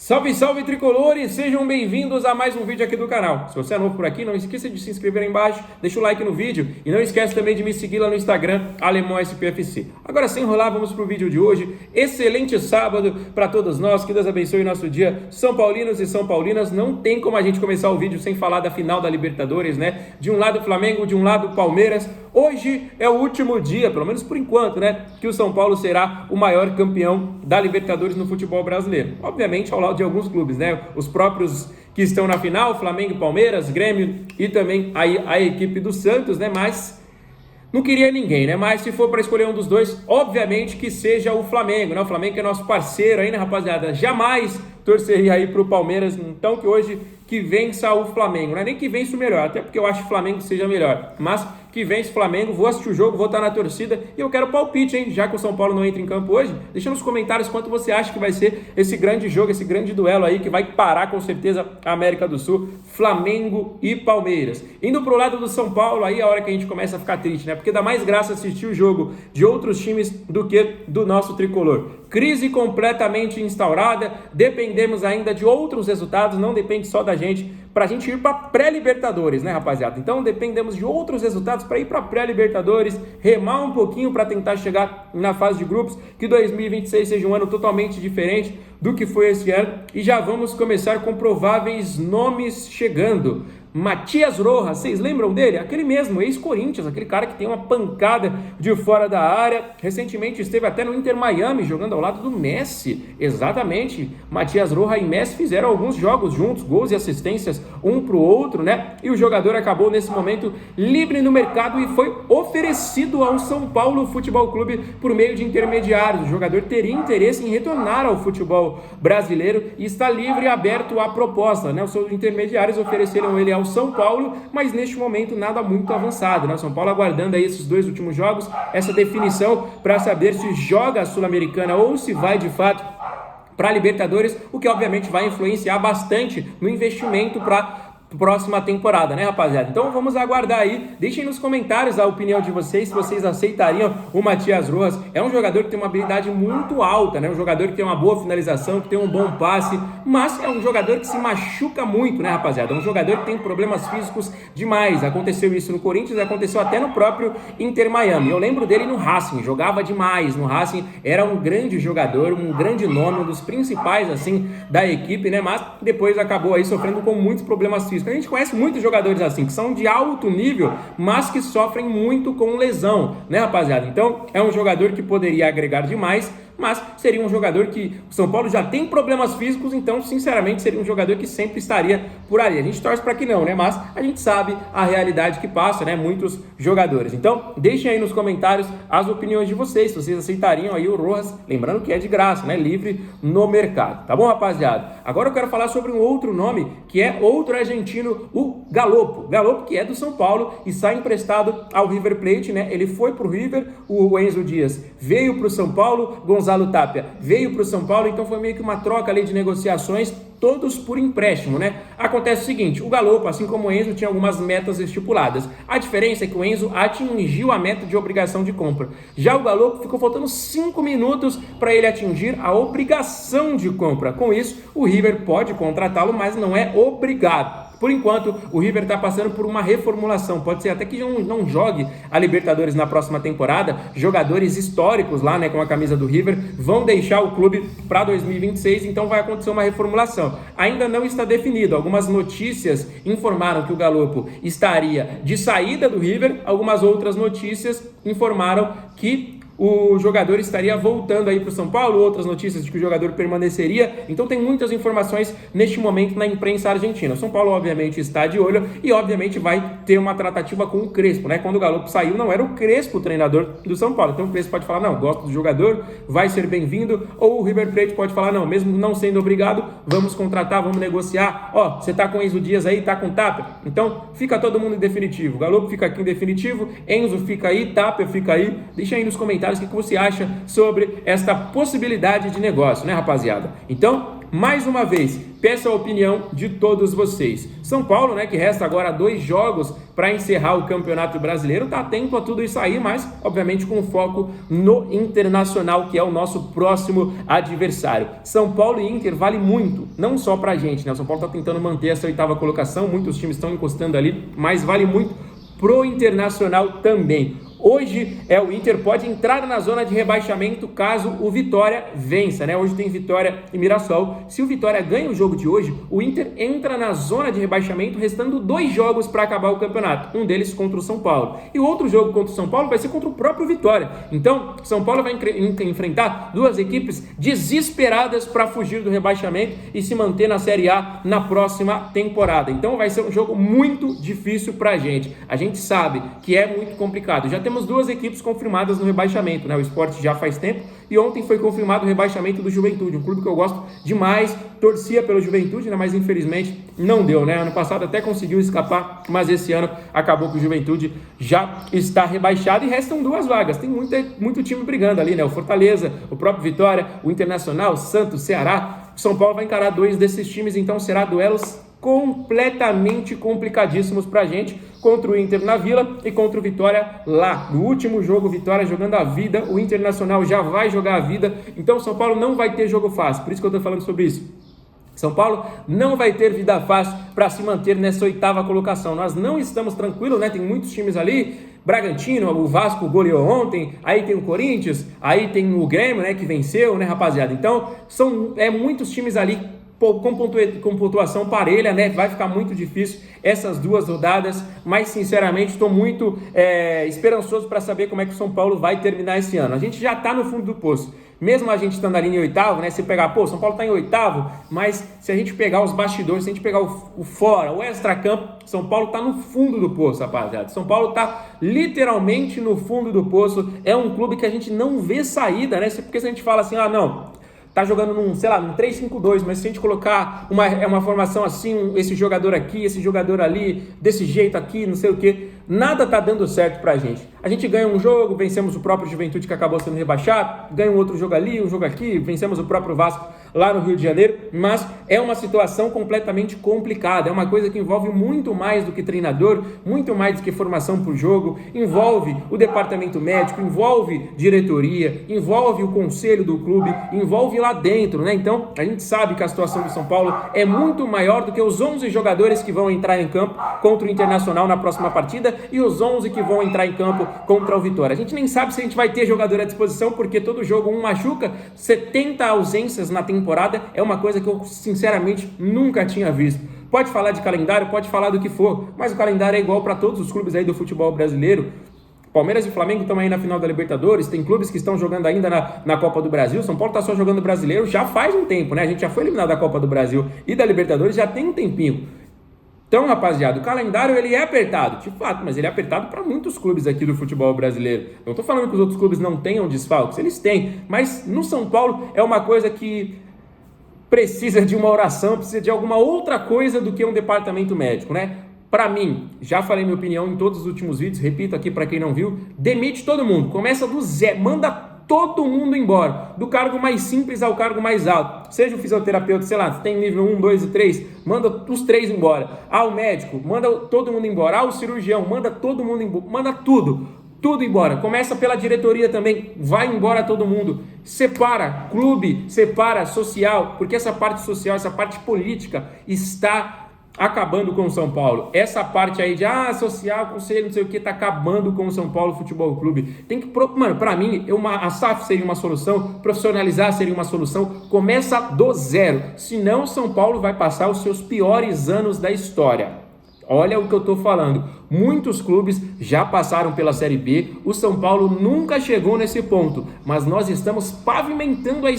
Salve, salve tricolores, sejam bem-vindos a mais um vídeo aqui do canal. Se você é novo por aqui, não esqueça de se inscrever aí embaixo, deixa o like no vídeo e não esquece também de me seguir lá no Instagram, AlemãoSPFC. Agora sem enrolar, vamos pro vídeo de hoje. Excelente sábado para todos nós, que Deus abençoe o nosso dia. São Paulinos e São Paulinas, não tem como a gente começar o vídeo sem falar da final da Libertadores, né? De um lado Flamengo, de um lado Palmeiras. Hoje é o último dia, pelo menos por enquanto, né? Que o São Paulo será o maior campeão da Libertadores no futebol brasileiro. Obviamente ao lado de alguns clubes, né? Os próprios que estão na final, Flamengo e Palmeiras, Grêmio e também a equipe do Santos, né? Mas não queria ninguém, né? Mas se for para escolher um dos dois, obviamente que seja o Flamengo, né? O Flamengo que é nosso parceiro aí, né, rapaziada? Jamais torceria aí pro Palmeiras, então que vença o Flamengo, não é nem que vença o melhor, até porque eu acho que o Flamengo seja melhor, mas que vence o Flamengo, vou assistir o jogo, vou estar na torcida e eu quero palpite, hein? Já que o São Paulo não entra em campo hoje, deixa nos comentários quanto você acha que vai ser esse grande jogo, esse grande duelo aí que vai parar com certeza a América do Sul, Flamengo e Palmeiras. Indo pro lado do São Paulo, aí é a hora que a gente começa a ficar triste, né? Porque dá mais graça assistir o jogo de outros times do que do nosso tricolor. Crise completamente instaurada, dependemos ainda de outros resultados, não depende só da gente, para a gente ir para pré-Libertadores, né, rapaziada? Então dependemos de outros resultados para ir para pré-Libertadores, remar um pouquinho para tentar chegar na fase de grupos, que 2026 seja um ano totalmente diferente do que foi esse ano. E já vamos começar com prováveis nomes chegando. Matias Rojas, vocês lembram dele? Aquele mesmo, ex-Corinthians, aquele cara que tem uma pancada de fora da área, recentemente esteve até no Inter Miami, jogando ao lado do Messi, exatamente, Matias Rojas e Messi fizeram alguns jogos juntos, gols e assistências um para o outro, né, e o jogador acabou nesse momento livre no mercado e foi oferecido ao São Paulo Futebol Clube por meio de intermediários. O jogador teria interesse em retornar ao futebol brasileiro e está livre e aberto à proposta, né, os seus intermediários ofereceram ele ao São Paulo, mas neste momento nada muito avançado, né? O São Paulo aguardando aí esses dois últimos jogos, essa definição para saber se joga a Sul-Americana ou se vai de fato para a Libertadores, o que obviamente vai influenciar bastante no investimento para próxima temporada, né, rapaziada? Então vamos aguardar aí, deixem nos comentários a opinião de vocês, se vocês aceitariam o Matias Rojas. É um jogador que tem uma habilidade muito alta, né, um jogador que tem uma boa finalização, que tem um bom passe, mas é um jogador que se machuca muito, né, rapaziada? É um jogador que tem problemas físicos demais. Aconteceu isso no Corinthians, aconteceu até no próprio Inter Miami. Eu lembro dele no Racing, jogava demais no Racing, era um grande jogador, um grande nome, um dos principais, assim, da equipe, né, mas depois acabou aí sofrendo com muitos problemas físicos. A gente conhece muitos jogadores assim, que são de alto nível, mas que sofrem muito com lesão, né, rapaziada? Então, é um jogador que poderia agregar demais, mas seria um jogador que o São Paulo já tem problemas físicos, então, sinceramente, seria um jogador que sempre estaria por ali. A gente torce para que não, né? Mas a gente sabe a realidade que passa, né? Muitos jogadores. Então, deixem aí nos comentários as opiniões de vocês, se vocês aceitariam aí o Rojas, lembrando que é de graça, né? Livre no mercado, tá bom, rapaziada? Agora eu quero falar sobre um outro nome, que é outro argentino, o Galopo. Galopo, que é do São Paulo e sai emprestado ao River Plate, né? Ele foi pro River, o Enzo Dias veio pro São Paulo, Gonzalo Tapia veio para o São Paulo, então foi meio que uma troca ali de negociações, todos por empréstimo, né? Acontece o seguinte, o Galopo, assim como o Enzo, tinha algumas metas estipuladas. A diferença é que o Enzo atingiu a meta de obrigação de compra. Já o Galopo ficou faltando 5 minutos para ele atingir a obrigação de compra. Com isso, o River pode contratá-lo, mas não é obrigado. Por enquanto, o River está passando por uma reformulação. Pode ser até que não jogue a Libertadores na próxima temporada. Jogadores históricos lá, né, com a camisa do River, vão deixar o clube para 2026, então vai acontecer uma reformulação. Ainda não está definido. Algumas notícias informaram que o Galopo estaria de saída do River. Algumas outras notícias informaram que o jogador estaria voltando aí para o São Paulo, outras notícias de que o jogador permaneceria, então tem muitas informações neste momento na imprensa argentina. O São Paulo obviamente está de olho e obviamente vai ter uma tratativa com o Crespo, né? Quando o Galopo saiu não era o Crespo o treinador do São Paulo, então o Crespo pode falar, não, gosto do jogador, vai ser bem-vindo, ou o River Plate pode falar, não, mesmo não sendo obrigado, vamos contratar, vamos negociar, ó, você tá com Enzo Dias aí, tá com Tapia, então fica todo mundo em definitivo, o Galopo fica aqui em definitivo, Enzo fica aí, Tapia fica aí, deixa aí nos comentários comentários o que você acha sobre esta possibilidade de negócio, né, rapaziada? Então, mais uma vez, peço a opinião de todos vocês. São Paulo, né, que resta agora 2 jogos para encerrar o Campeonato Brasileiro, tá atento a tudo isso aí, mas obviamente com foco no Internacional, que é o nosso próximo adversário. São Paulo e Inter vale muito, não só pra gente, né? O São Paulo tá tentando manter essa 8ª colocação, muitos times estão encostando ali, mas vale muito pro Internacional também. Hoje o Inter pode entrar na zona de rebaixamento caso o Vitória vença, né? Hoje tem Vitória e Mirassol. Se o Vitória ganha o jogo de hoje, o Inter entra na zona de rebaixamento, restando 2 jogos para acabar o campeonato. Um deles contra o São Paulo. E o outro jogo contra o São Paulo vai ser contra o próprio Vitória. Então, São Paulo vai enfrentar 2 equipes desesperadas para fugir do rebaixamento e se manter na Série A na próxima temporada. Então, vai ser um jogo muito difícil para a gente. A gente sabe que é muito complicado. Já temos 2 equipes confirmadas no rebaixamento, né? O Sport já faz tempo e ontem foi confirmado o rebaixamento do Juventude, um clube que eu gosto demais, torcia pelo Juventude, né? Mas infelizmente não deu, né? Ano passado até conseguiu escapar, mas esse ano acabou que o Juventude já está rebaixado e restam 2 vagas. Tem muito time brigando ali, né? O Fortaleza, o próprio Vitória, o Internacional, o Santos, Ceará. O São Paulo vai encarar 2 desses times, então será duelos completamente complicadíssimos pra gente, contra o Inter na Vila e contra o Vitória lá. No último jogo, Vitória jogando a vida, o Internacional já vai jogar a vida, então o São Paulo não vai ter jogo fácil, por isso que eu tô falando sobre isso. São Paulo não vai ter vida fácil para se manter nessa 8ª colocação. Nós não estamos tranquilos, né? Tem muitos times ali, Bragantino, o Vasco goleou ontem, aí tem o Corinthians, aí tem o Grêmio, né, que venceu, né, rapaziada? Então, são muitos times ali com pontuação parelha, né? Vai ficar muito difícil essas 2 rodadas, mas sinceramente estou muito esperançoso para saber como é que o São Paulo vai terminar esse ano. A gente já está no fundo do poço, mesmo a gente estando ali em 8º, né? Se pegar, o São Paulo está em 8º, mas se a gente pegar os bastidores, se a gente pegar o fora, o extracampo, São Paulo está no fundo do poço, rapaziada. São Paulo está literalmente no fundo do poço, é um clube que a gente não vê saída, né? Porque se a gente fala assim, não, tá jogando num 3-5-2, mas se a gente colocar uma formação assim, esse jogador aqui, esse jogador ali, desse jeito aqui, não sei o que, nada tá dando certo pra gente. A gente ganha um jogo, vencemos o próprio Juventude que acabou sendo rebaixado, ganha um outro jogo ali, um jogo aqui, vencemos o próprio Vasco lá no Rio de Janeiro, mas é uma situação completamente complicada, é uma coisa que envolve muito mais do que treinador, muito mais do que formação por jogo, envolve o departamento médico, envolve diretoria, envolve o conselho do clube, envolve lá dentro, né? Então, a gente sabe que a situação do São Paulo é muito maior do que os 11 jogadores que vão entrar em campo contra o Internacional na próxima partida e os 11 que vão entrar em campo contra o Vitória. A gente nem sabe se a gente vai ter jogador à disposição, porque todo jogo um machuca, 70 ausências na temporada é uma coisa que eu sinceramente nunca tinha visto. Pode falar de calendário, pode falar do que for, mas o calendário é igual para todos os clubes aí do futebol brasileiro. Palmeiras e Flamengo estão aí na final da Libertadores, tem clubes que estão jogando ainda na Copa do Brasil. São Paulo está só jogando brasileiro já faz um tempo, né? A gente já foi eliminado da Copa do Brasil e da Libertadores já tem um tempinho. Então, rapaziada, o calendário ele é apertado, de fato, mas ele é apertado para muitos clubes aqui do futebol brasileiro. Não estou falando que os outros clubes não tenham desfalques, eles têm, mas no São Paulo é uma coisa que precisa de uma oração, precisa de alguma outra coisa do que um departamento médico, né? Para mim, já falei minha opinião em todos os últimos vídeos, repito aqui para quem não viu, demite todo mundo, começa do zero, manda todo mundo embora, do cargo mais simples ao cargo mais alto, seja o fisioterapeuta, sei lá, tem nível 1, 2 e 3, manda os 3 embora, o médico, manda todo mundo embora, o cirurgião, manda todo mundo embora, manda tudo embora, começa pela diretoria também, vai embora todo mundo, separa clube, separa social, porque essa parte social, essa parte política está acabando com o São Paulo. Essa parte aí de social, conselho, não sei o que, tá acabando com o São Paulo Futebol Clube. Tem que, mano, pra mim, a SAF seria uma solução, profissionalizar seria uma solução, começa do zero, senão São Paulo vai passar os seus piores anos da história. Olha o que eu tô falando, muitos clubes já passaram pela Série B, o São Paulo nunca chegou nesse ponto, mas nós estamos pavimentando a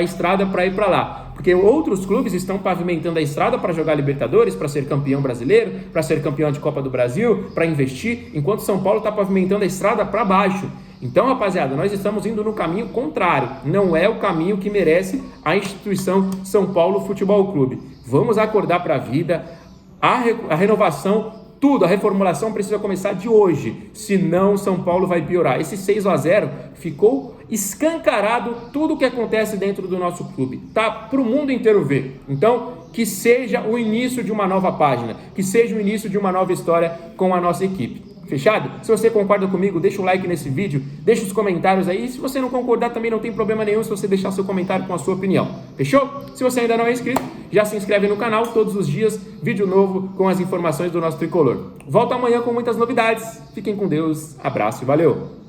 estrada para ir para lá, porque outros clubes estão pavimentando a estrada para jogar Libertadores, para ser campeão brasileiro, para ser campeão de Copa do Brasil, para investir, enquanto São Paulo está pavimentando a estrada para baixo. Então, rapaziada, nós estamos indo no caminho contrário, não é o caminho que merece a instituição São Paulo Futebol Clube. Vamos acordar para a vida. A renovação tudo, a reformulação precisa começar de hoje, senão São Paulo vai piorar. Esse 6-0 ficou escancarado tudo o que acontece dentro do nosso clube, tá para o mundo inteiro ver. Então, que seja o início de uma nova página, que seja o início de uma nova história com a nossa equipe. Fechado? Se você concorda comigo, deixa o like nesse vídeo, deixa os comentários aí. Se você não concordar, também não tem problema nenhum se você deixar seu comentário com a sua opinião. Fechou? Se você ainda não é inscrito, já se inscreve no canal. Todos os dias, vídeo novo com as informações do nosso tricolor. Volto amanhã com muitas novidades. Fiquem com Deus. Abraço e valeu!